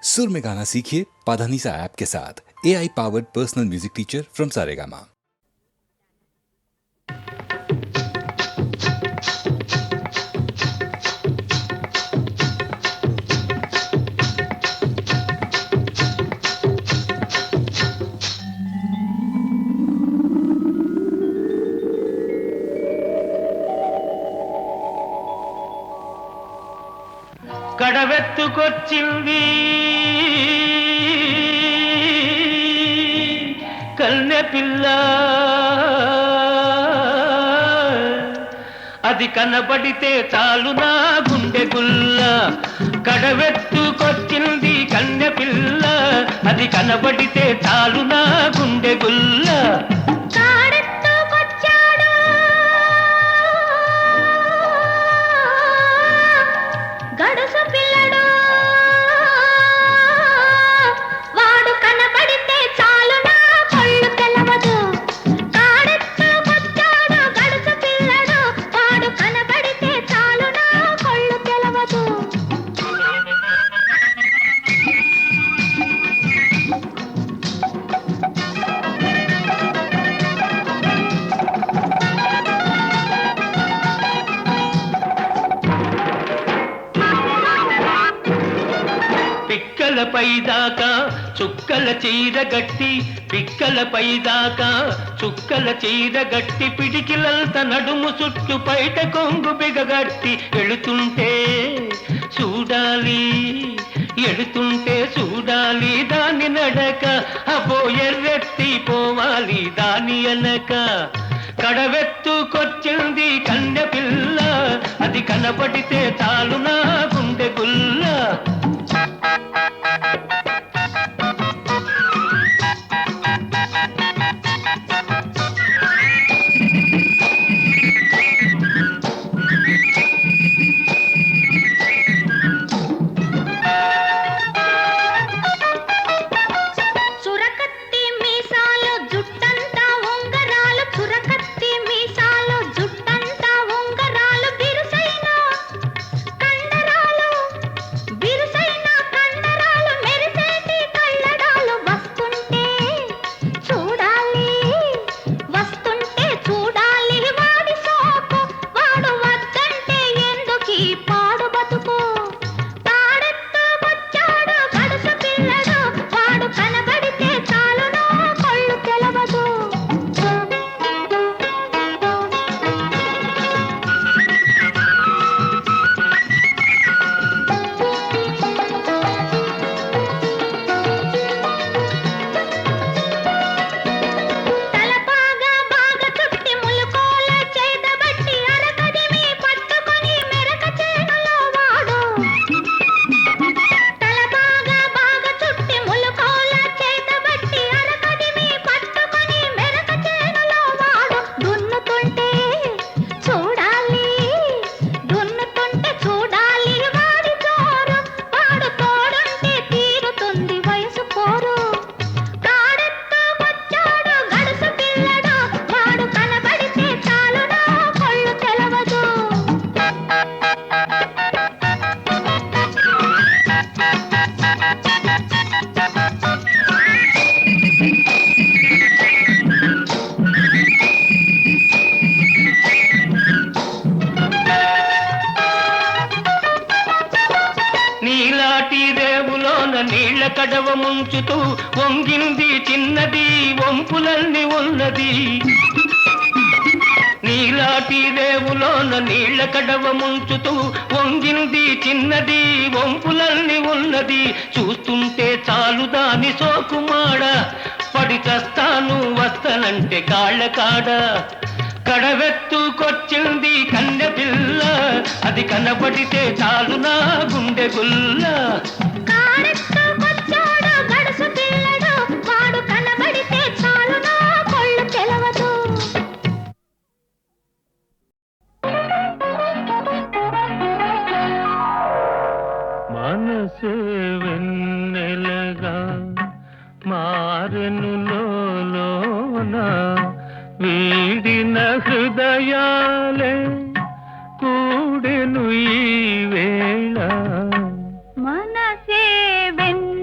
सुर में गाना सीखिए पाधानीसा ऐप के साथ। AI powered personal music teacher from Saregama. కడవెత్తుకొచ్చింది కన్నె పిల్ల, అది కనబడితే చాలు నా గుండె గుల్ల. కడవెత్తుకొచ్చింది కన్నె పిల్ల, అది కనబడితే చాలు నా గుండె గుల్ల. పిక్కలపై దాకా చుక్కల చీర గట్టి, పిక్కలపై దాకా చుక్కల చీర గట్టి, పిడికిలంత నడుము చుట్టు పైట కొంగు బిగగట్టి ఎడుతుంటే చూడాలి, ఎడుతుంటే చూడాలి దాని నడక. అబో ఎర్రెత్తి పోవాలి దాని అనక. కడవెత్తుకొచ్చింది కన్నె పిల్ల, అది కనబడితే చాలు నా గుండె గుల్ల. నీళ్ల కడవ ముంచుతూ వంగింది చిన్నది, వంపులన్నీ ఉన్నది. నీలాటి రేవులోన నీళ్ల కడవ ముంచుతూ వంగింది చిన్నది, వంపులన్నీ ఉన్నది. చూస్తుంటే చాలు దాని సోకుమాడ, పడి చస్తాను వస్తనంటే కాళ్ళ కాడ. కడవెత్తుకొచ్చింది కన్నె పిల్ల, అది కనబడితే చాలు నా గుండె గుల్ల. మనసే వెన్నెలగా మారెను లోన, వీడిన హృదయాలే కూడెను ఈ వేళ. మనసే వెన్నెలగా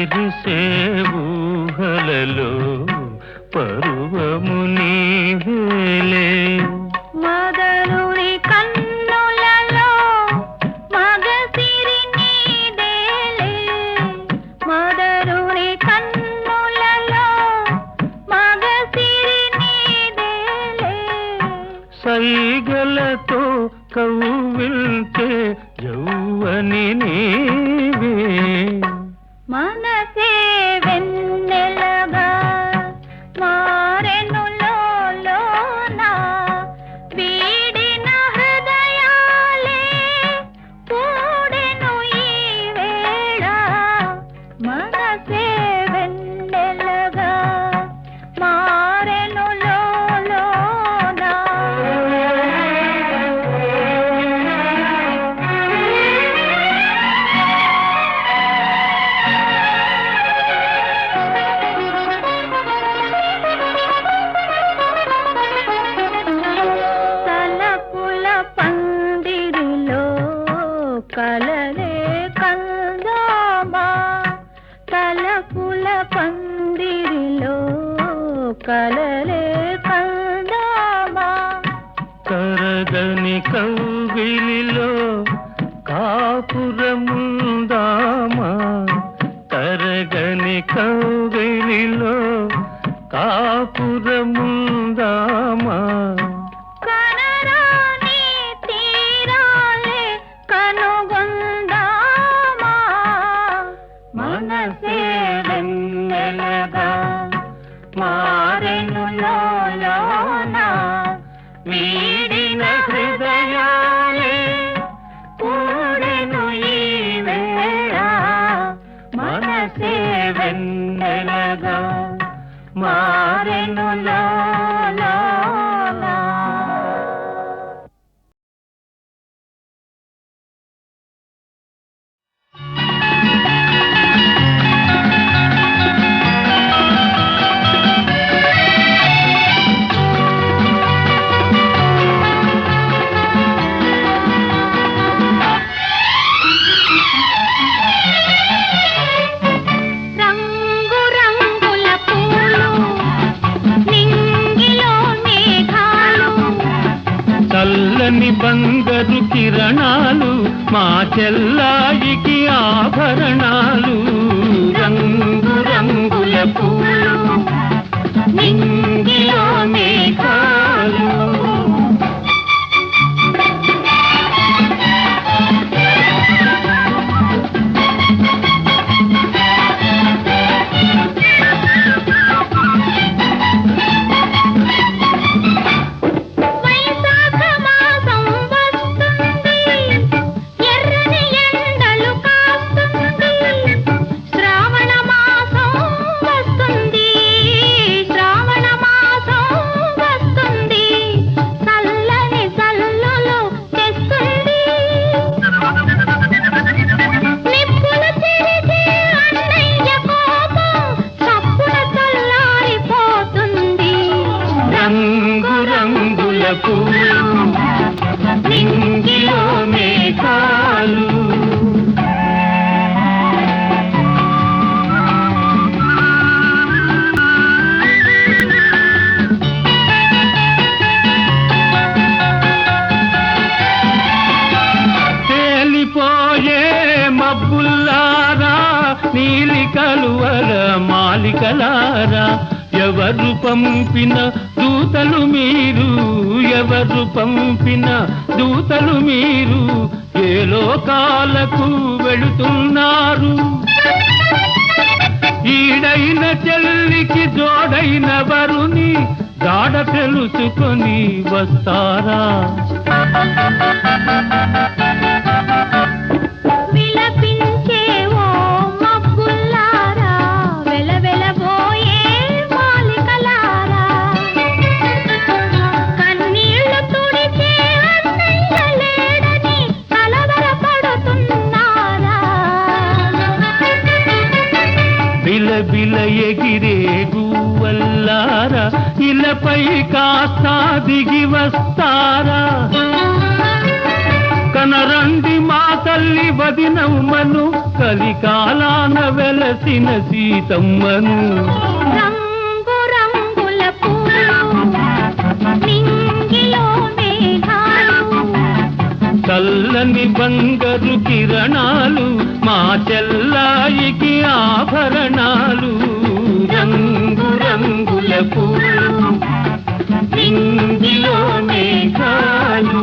విరిసే ఊహలలో పరువము నీవేలే మదనుని కన్నులలో మగసిరి నీదేలే మదనుని కన్నులలో మగసిరి నీదేలే సైగలతో కవ్విల్తే యౌవని నీవే మనసే వెన్నెలగా మారెను లోలోన వీడిన హృదయాలే కూడెను ఈ వేళ మనసే వెన్నెలగా మారెను లోలోన తలపుల పందిరిలో కలలే కందామా తలపుల పందిరిలో కలలే కందామా కరగని కౌగిలిలో కాపురముందామా కరగని కౌగిలిలో కాపురముందామా కనరాని తీరాలే కనుగొందామా మనసే వెన్నెలగా మారెను లోలోన వీడిన హృదయాలే కూడెను ఈ వేళ మనసే వెన్నెలగా మారెను లోలోన రంగు రంగుల పూలు నింగిలో మేఘాలు చల్లని బంగారు కిరణాలు మా చెల్లాయికి ఆభరణాలు రంగు రంగుల పూలు నింగిలో మేఘాలు వైశాఖ మాసం వస్తుంది ఎర్రని ఎండలు కాస్తుంది శ్రావణ మాసం వస్తుంది శ్రావణ మాసం వస్తుంది చల్లని చల్లులు తెస్తుంది నిప్పుల చెరిగే అన్నయ్య కోపం చప్పున చల్లారిపోతుంది రంగు రంగుల పూలు నింగిలో మేఘాలు తేలిపోయే మబ్బుల్లారా నీలి కలువల మాలికలారా ఎవరు పంపిన దూతలు మీరు ఎవరు పంపిన దూతలు మీరు ఏ లోకాలకు వెళుతున్నారు ఈడైన చెల్లికి జోడైన వరుని జాడ తెలుసుకొని వస్తారా విలపించే ఓ మబ్బుల్లారా వెలవెలబోయే మాలికలారా కన్నీళ్లు తుడిచే అన్నయ్య లేడని కలవరపడుతున్నారా బిలబిల ఎగిరే గువ్వల్లారా ఇలపై కాస్త దిగి వస్తారా కనరండి మా తల్లి వదినమ్మను కలికాలాన వెలసిన సీతమ్మను రంగు రంగుల పూలు నింగిలో మేఘాలు చల్లని బంగారు కిరణాలు మా చెల్లాయికి ఆభరణాలు రంగు రంగుల పూలు నింగిలో మేఘాలు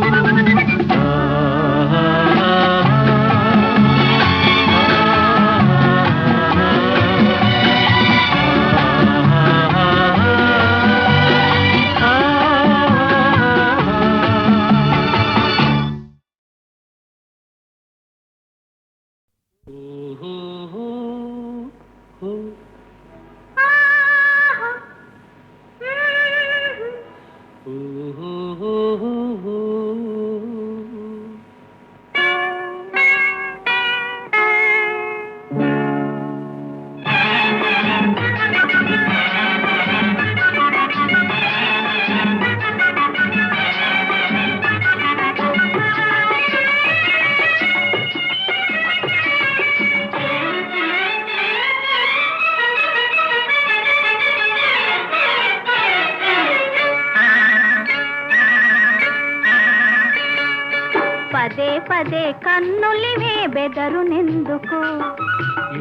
పదే పదే కన్నులివే బెదరునెందుకు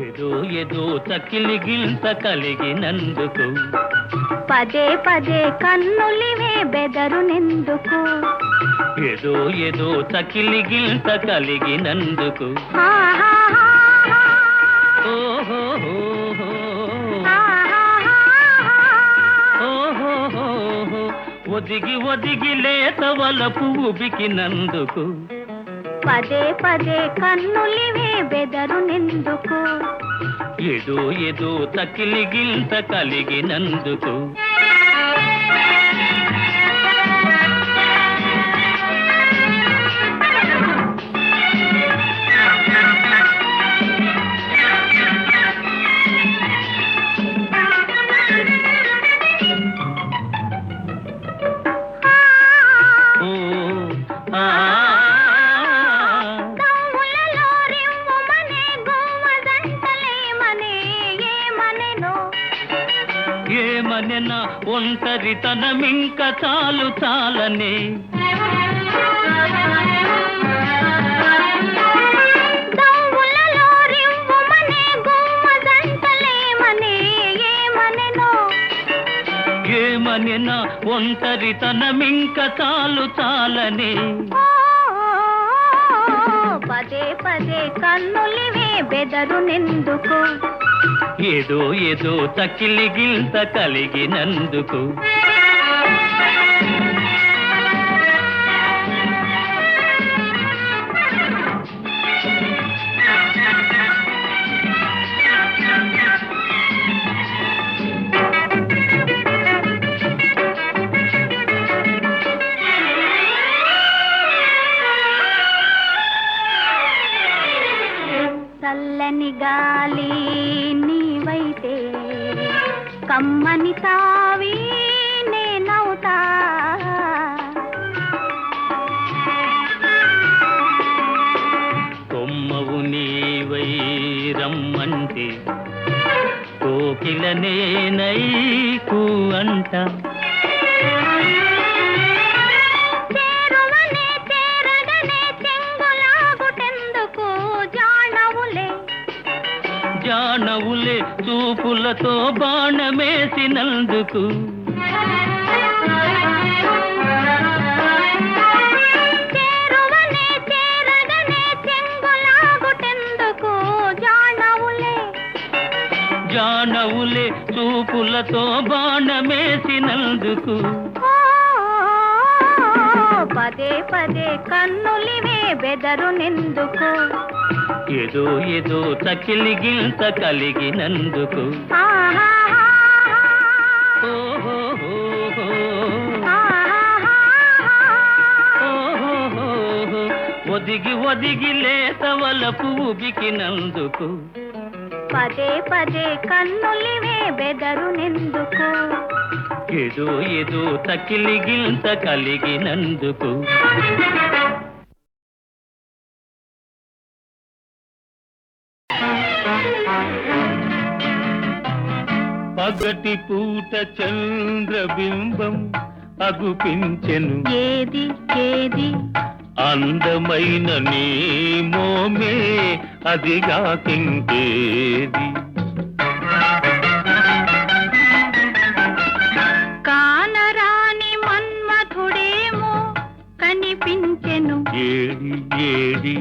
ఏదో ఏదో తక్కిలి గిల్త కలిగినందుకు పదే పదే కన్నులివే బెదరునెందుకు ఏదో ఏదో తక్కిలి గిల్త కలిగినందుకు ఓహో ఒదిగి ఒదిగి లేత వలపు ఉబికినందుకు పదే పదే కన్నులివే బెదరునెందుకు ఏదో ఏదో తక్కిలి గిల్త కలిగినందుకు ఏమనెనా ఒంటరితనమింక చాలు చాలనే ఏమనెనా ఒంటరితనమింక చాలు చాలనే పదే పదే కన్నులివే బెదరునెందుకు ఏదో ఏదో తక్కిలి గిల్త కలిగినందుకు చల్లని గాలి నీవైతే కమ్మని తావి నేనవుతా కొమ్మవు నీవై రమ్మంటే కోకిల నేనై కూ అంట జానవులే చూపులతో బాణమేసినందుకు జానవులే చూపులతో బాణమేసినందుకు పదే పదే కన్నులివే బెదరునెందుకు ఏదో ఏదో తక్కిలి గిల్త కలిగినందుకు ఒదిగి ఒదిగి లేత వలపు ఉబికినందుకు పదే పదే కన్నులివే బెదరునెందుకు ఏదో ఏదో తక్కిలి గిల్త కలిగినందుకు పగటి పూట చంద్రబింబం అగుపించెను ఏది ఏది అందమైన నీ మోమే అదిగాకింకేది కానరాని మన్మథుడేమో కనిపించెను ఏడి ఏడి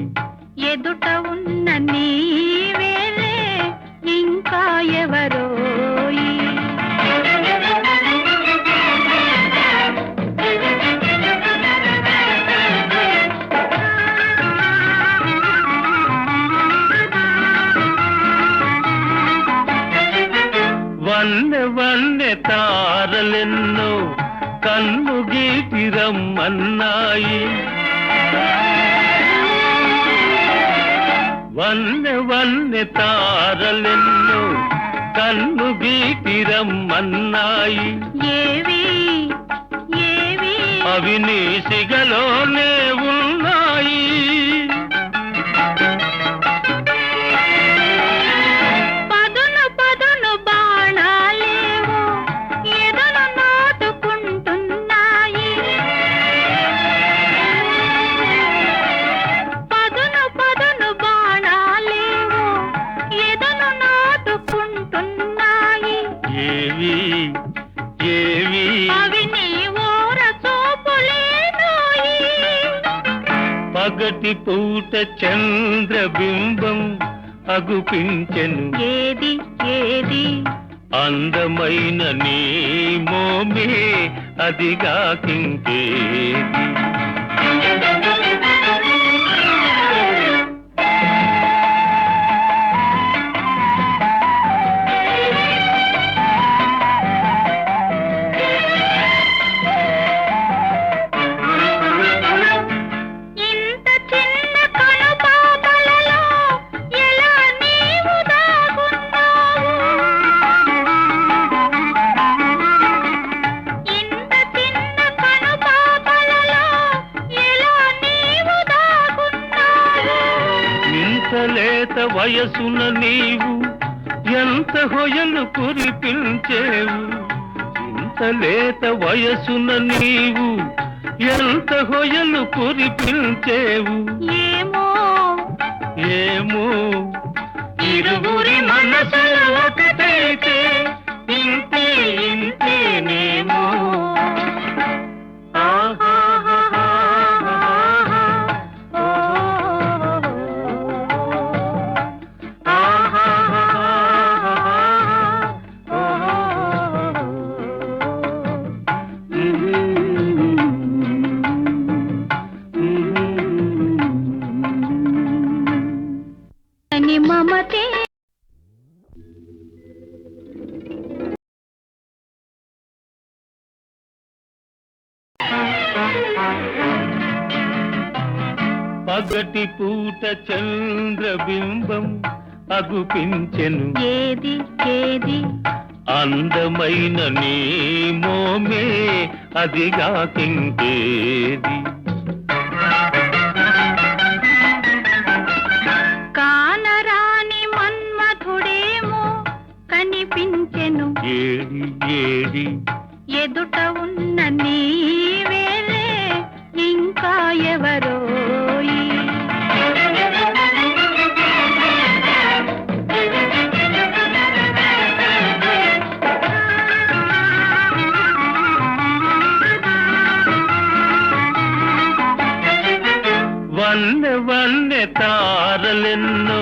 ఎదుట ఉన్న నీవేలే ఇంకా ఎవరోయి వన్నె వన్నె తారలెన్నో కన్ను గీటి రమ్మన్నాయి వన్నె వన్నె తారలెన్నో కన్ను గీటి రమ్మన్నాయి ఏవి ఏవి అవి నీ సిగలోనే ఉన్నాయి పదును పదును బాణాలేవో ఎదను నాటుకుంటున్నాయి పదును పదును బాణాలేవో ఎదను నాటుకుంటున్నాయి ఏవి ఏవి అవి నీ ఓర చూపులేనోయి పగటి పూట చంద్రబింబం అగుపించెను ఏది ఏది అందమైన నీ మోమే అదిగాకింకేది ఇంత చిన్న కనుపాపలలో ఎలా నీవు దాగున్నావు ఇంత చిన్న కనుపాపలలో ఎలా నీవు దాగున్నావు ఇంత లేత వయసున నీవు ఎంత హొయలు కురిపించేవు ఇంత లేత వయసున నీవు ఎంత హొయలు కురిపించేవు ఏమో ఏమో ఇరువురి మనసులు ఒకటైతే ఇంతే ఇంతేనేమో అని మమతే పగటి పూట చంద్రబింబం అగుపించెను ఏది ఏది అందమైన నీ మోమే అదిగాకింకేది కానరాని మన్మథుడేమో కనిపించెను ఏడి ఏడి ఎదుట ఉన్న నీవేలే ఇంకా ఎవరోయి వన్నె వన్నె తారలెన్నో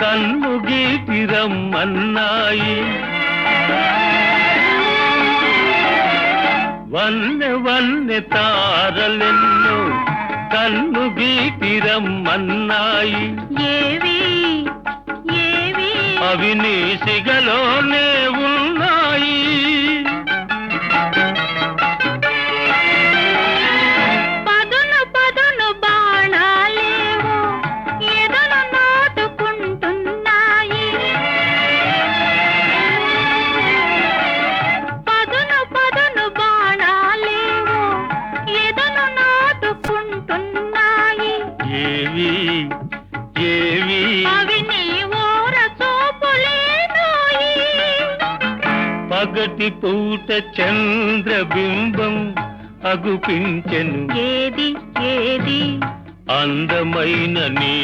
కన్ను గీటి రమ్మన్నాయి వన్నె వన్నె తారలెన్నో కన్ను గీటి రమ్మన్నాయి ఏవి ఏవి అవి నీ సిగలోనే ఉన్నాయి పదును పదును బాణాలేవో ఎదను నాటుకుంటున్నాయి పదును పదును బాణాలేవో ఎదను నాటుకుంటున్నాయి ఏవి ఏవి అవి నీ ఓర చూపులేనోయి పగటి పూట చంద్రబింబం అగుపించెను ఏది ఏది అందమైన నీ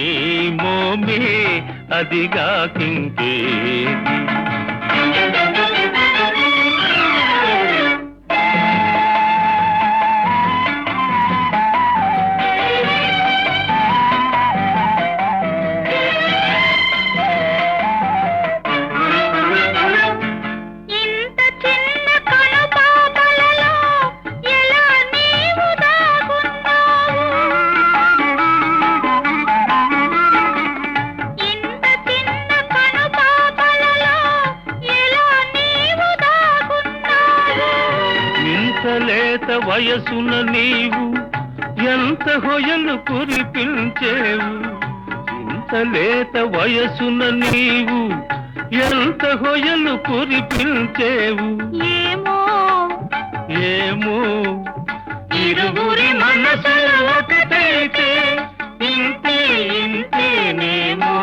మోమే అదిగా కింకేది ఇంత చిన్న కనుపాపలలో ఎలా నీవు దాగున్నావు ఇంత చిన్న కనుపాపలలో ఎలా నీవు దాగున్నావు ఇంత లేత వయసున నీవు ఎంత హొయలు కురిపించేవు ఇంత లేత వయసున నీవు ఎంత హొయలు కురిపించేవు ఏమో ఏమో ఇరువురి మనసు ఒకటైతే ఇంతే ఇంతేనేమో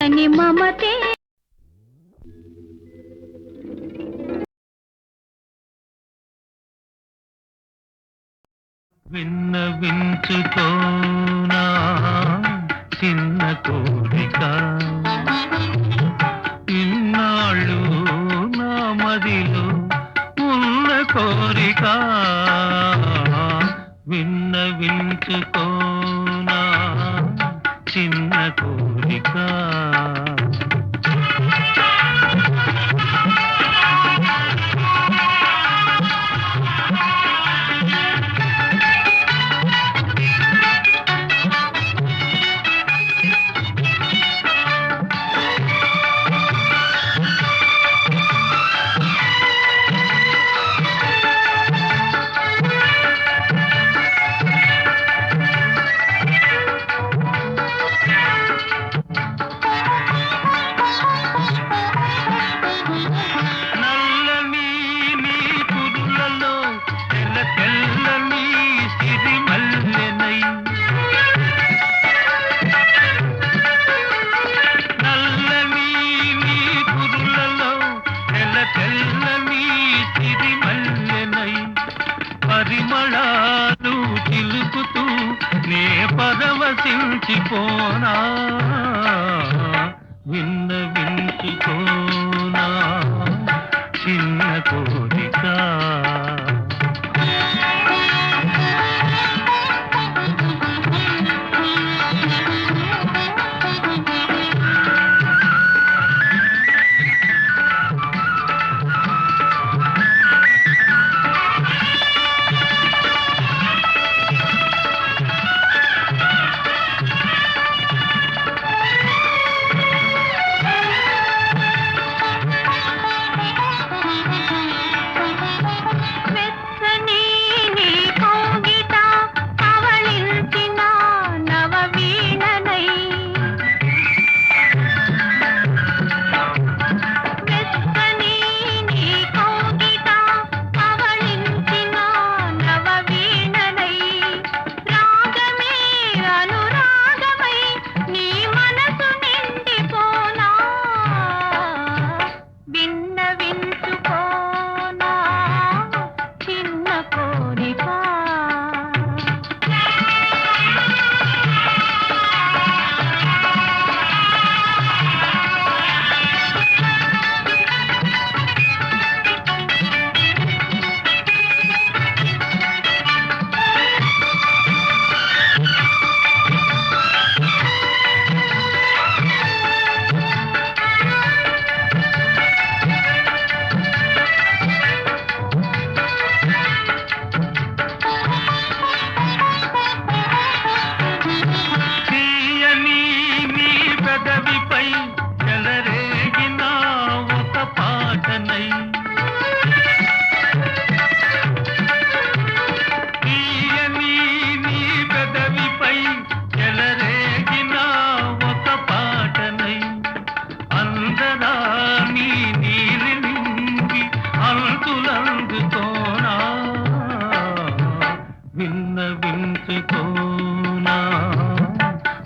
అని మమతే విన్నవించుకోనా చిన్న కోరిక ఇన్నాళ్ళు నా మదిలో ఉన్న కోరిక విన్నవించుకోనా చిన్న కోరిక నల్లని నీ కురులలో తెల్ల తెల్లని సిరిమల్లెనై నల్లని నీ కురులలో తెల్ల తెల్లని సిరిమల్లెనై పరిమళాలు చిలుకుతూ నే పరవశించిపోనా విన్నవించుకోనా చిన్న కోరిక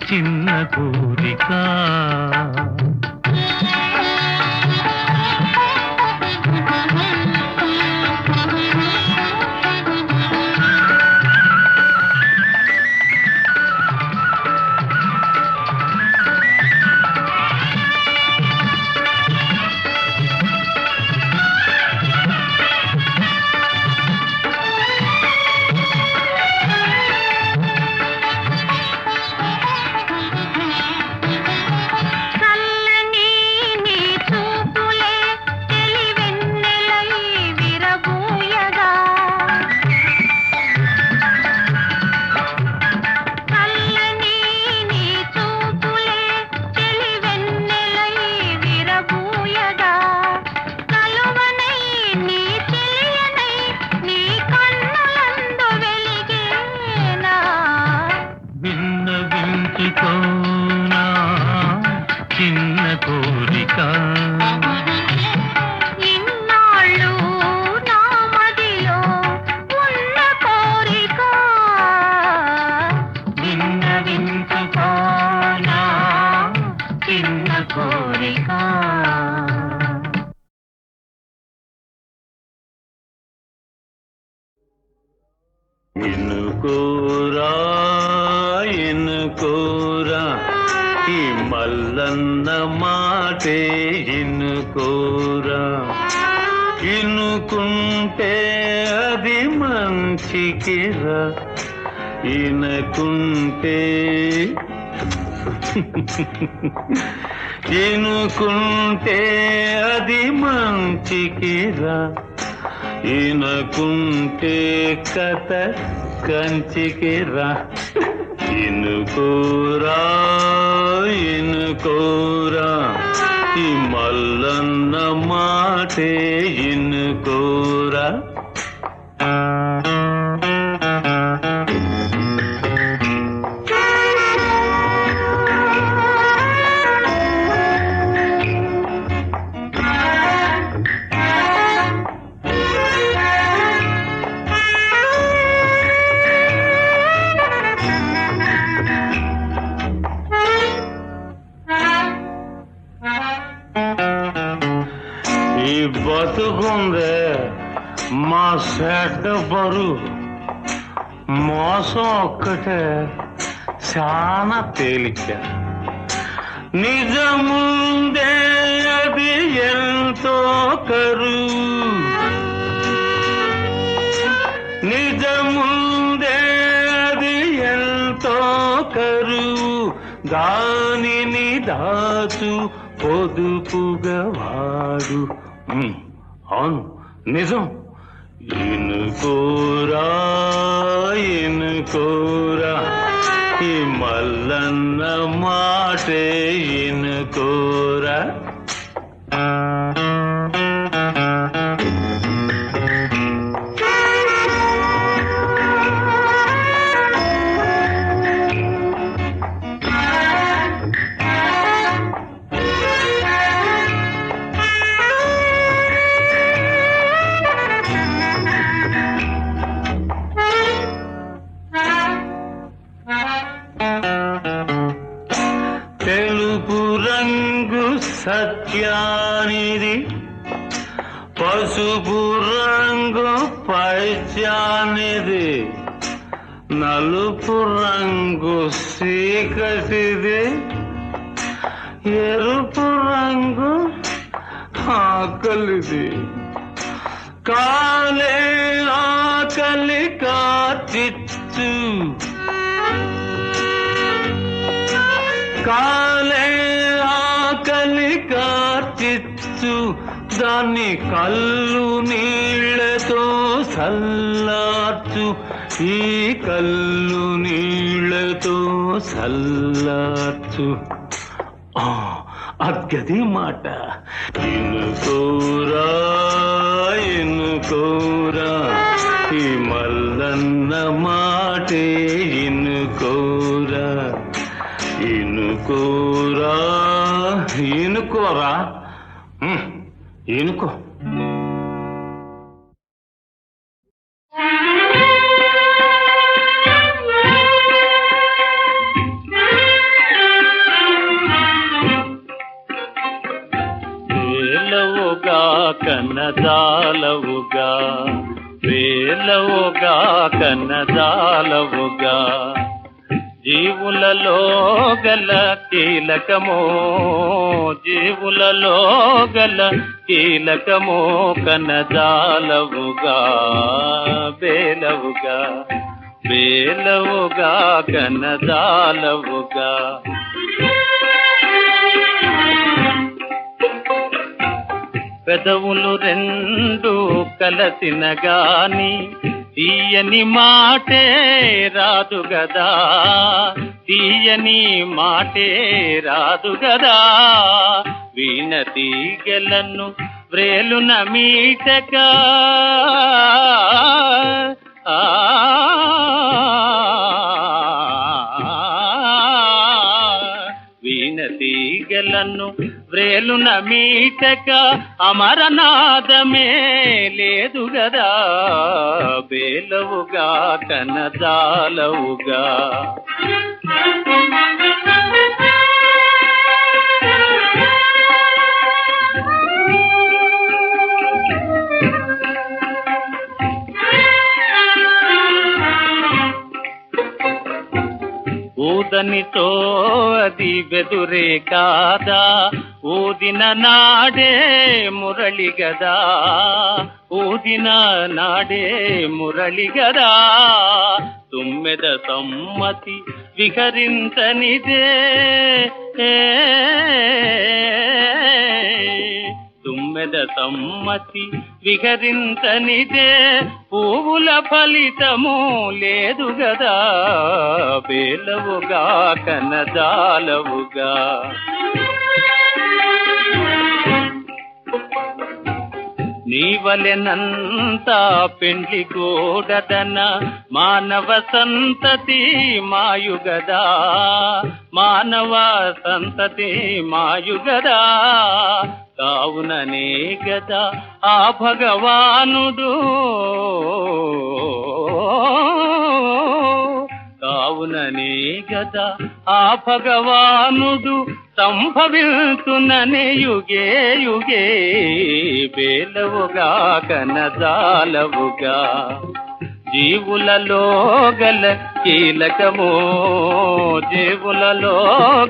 చిన్న కోరిక. చిన్న కోరిక ఇన్నాళ్ళు నా మదిలో ఉన్న కోరిక విన్నవించుకోనా చిన్న కోరిక. ఎన్నుకోరా ఎన్నుకోరా ఈ మల్లన్న మాటే ఎన్నుకోరా. ఇనుకుంటే అది మంచికిరా, ఇనుకుంటే ఇనుకుంటే అది మంచికిరా, ఇనుకుంటే కథ కంచికిరా. ఇనుకోరా ఇనుకోరా ఈ మల్లన్న మాటే ఇనుకోరా. ఈ బతుకుందే మా సెట్ బరు, మోసం ఒక్కటే చాలా తేలిక. నిజముందే అది ఎంతో కరువు, నిజముందే అది ఎంతో కరువు. దానిని దాచు పొదుపుగా వాడు. అవును నిజం. ఎన్నుకోరా ఎన్నుకోరా ఈ మల్లన్న మాటే ఎన్నుకోరా. తెలుపు రంగు సత్యానిది, పసుపు రంగు పైత్యానిది, నలుపు రంగు చీకటిది, ఎరుపు రంగు ఆకలిది. కాలే ఆకలి కాచిచ్చు, కాలే ఆకలి కార్చిచ్చు. దాన్ని కళ్ళు నీళ్లతో సల్లార్చు, ఈ కళ్ళు నీళ్లతో సల్లార్చు. అద్గది మాట. ఎన్నుకోరా ఎన్నుకోరా ఈ మల్లన్న మాటే ఎన్నుకోరా. ఎన్నుకోరా ఎన్నుకోరా ఎన్నుకో. కన్నదాలవుగా వేలవుగా కన్నదాలవుగా జీవులలో గల కీలకమో జీవులలో గల కీలకమో కన్నదాలవుగా వేలవుగా వేలవుగా కన్నదాలవుగా పెదవులు రెండు కలసిన గాని తీయని మాటే రాదు గదా తీయని మాటే రాదు గదా వీణ తీగెలను వ్రేలున మీటగా వీణ తీగెలను వ్రేలున మీటక అమరనాదమే లేదు గదా బేలవుగా కనదాలవుగా ఊదనితో అది వెదురే కాదా ఊదిన నాడే మురళి గదా ఊదిన నాడే మురళి గదా తుమ్మెద సమ్మతి విహరించనిదే తుమ్మెద సమ్మతి విహరించనిదే పువ్వుల ఫలితము లేదు గదా బేలవుగా కనదాలవుగా నీవలెనంత పెండ్లి గోడదన మానవ సంతతి మాయుగదా మానవ సంతతి మాయుగదా కావుననే గదా ఆ భగవానుడు కావుననే గదా ఆ భగవానుడు సంభవిస్తున్ననే యుగే యుగే బేలవుగా కనదాలవుగా జీవులలో గల కీలకమో జీవులలో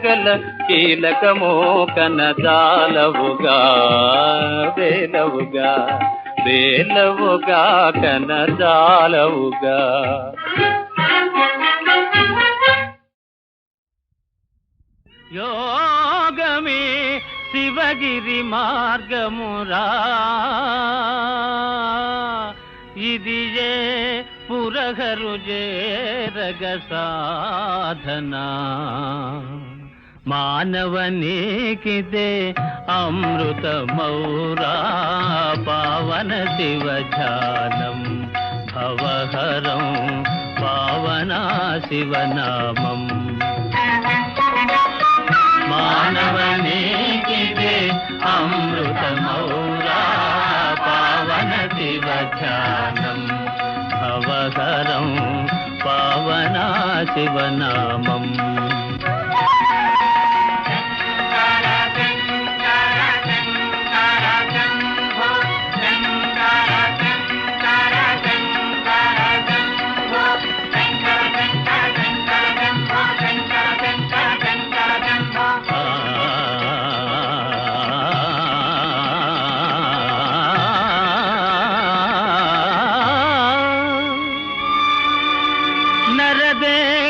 గల కీలకమో కనదాలవుగా బేలవుగా బేలవుగా కనదాలవుగా యోగమే శివగిరి మార్గమురా ఇది ఏ పురహరు జేరగ సాధన మానవనీకిదే అమృతమౌరా పావన శివధ్యానం భవహరం పావనా శివనామం మానవనీకిదే అమృతమౌరా పావన శివధ్యానం భవహరం పావనా శివనామం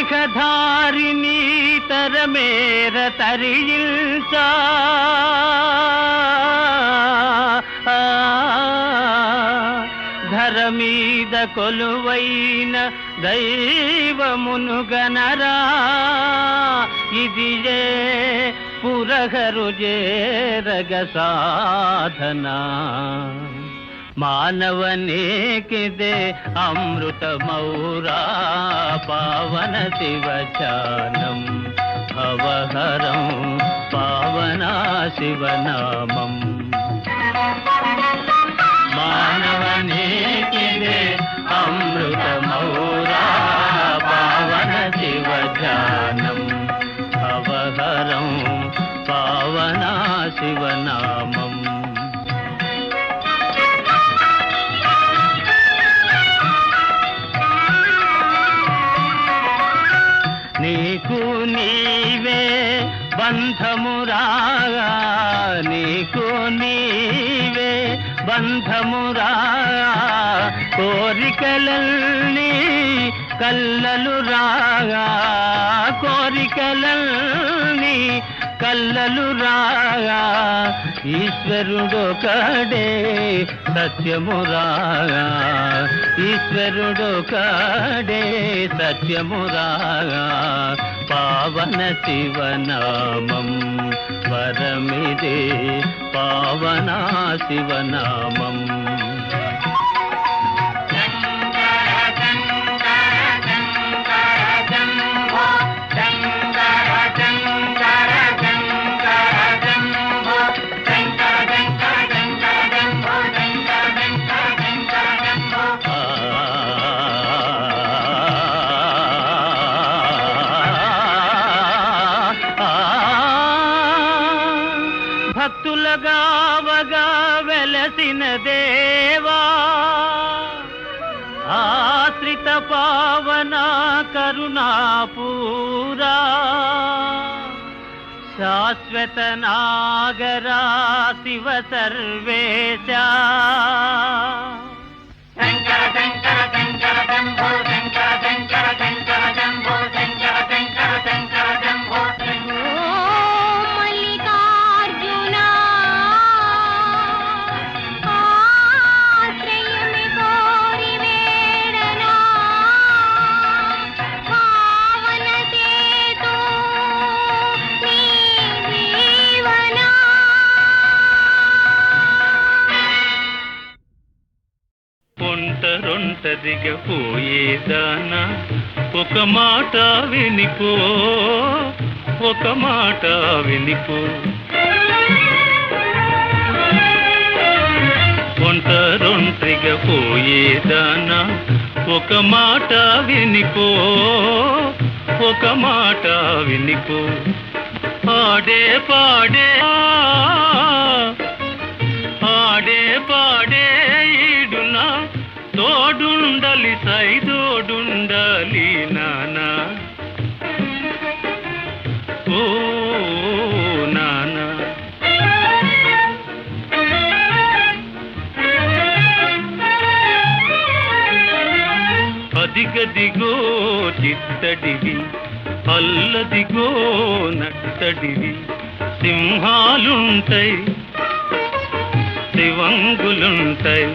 నరదేహధారిణీ తరమేర తరియిల్చా ధరమీద కొలువైన దైవమును గనరా ఇది ఏ పురహరు జేరగ సాధన మానవనీకిదే అమృతమౌరా పావన శివధ్యానం భవహరం పావనా శివనామం మానవనీకిదే అమృతమౌరా పావన శివధ్యానం భవహరం పావనా శివనామం నీకు నీవే బంధమురాగా, నీకు నీవే బంధమురా, కోరికలన్నీ కల్లలు రాగా, కోరికలన్నీ కల్లలు రాగా, ఈశ్వరుడొకడే సత్యమురాగా, ఈశ్వరుడొకడే సత్యమురాగా, పావన శివనామం వరమిదే, పావన శివనామం. భక్తులగావగా వెలసిన దేవా, ఆశ్రిత పావన కరుణాపూరా, శాశ్వత నాగరా శివ సర్వేశ. శంకర శంకర శంకర శంభో, శంకర శంకర శంకర శంభో, శంకర శంకర శంకర శంభో. ఒంటరొంటరిగా పోయేదానా, ఒక మాట వినిపో, ఒక మాట వినిపో. ఒంటరొంటరిగా పోయేదానా, ఒక మాట వినిపో, ఒక మాట వినిపో. ఆడే పాడే ఆడే పాడే ఈడునా, తోడుండలి సైదోడుండాలి నానా, ఓ నానా. అదిగదిగో చిత్తడివి, అల్లదిగో నట్టడివి, సింహాలుంటాయి శివంగులుంటాయి,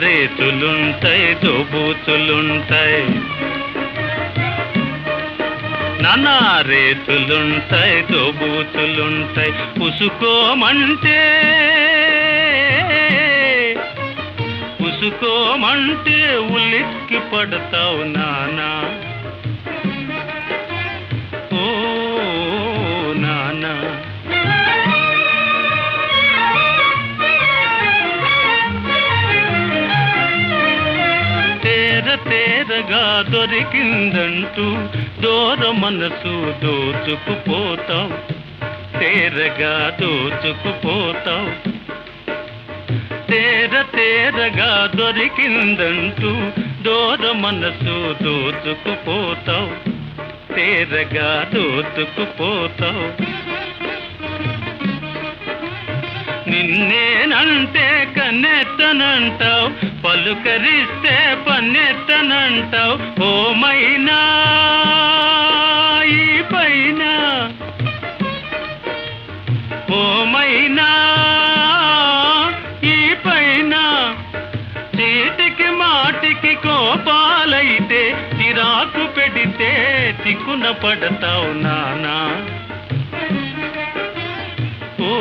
రేతులుంటాయి దోబూతులుంటాయి, నానా రేతులుంటాయి దోబూతులుంటాయి. ఉసుకోమంటే ఉసుకోమంటే ఉలిక్కి పడతావు నానా, ఓ నానా. తేరగా దొరికిందంటూ దూర మనసు దోచుకుపోతావు, తేరగా దోచుకుపోతావు. తేరగా దొరికిందంటూ దూర మనసు దోచుకుపోతావు, తేరగా దోచుకుపోతావు. నిన్నేనంటే కన్నెత్తనంటావు, పలుకరిస్తే పన్నెత్తనంటావు. ఓమైనా ఈ పైన, ఓమైనా ఈ పైన, చీటికి మాటికి కోపాలైతే చిరాకు పెడితే తిక్కున పడతావు నానా, ఓ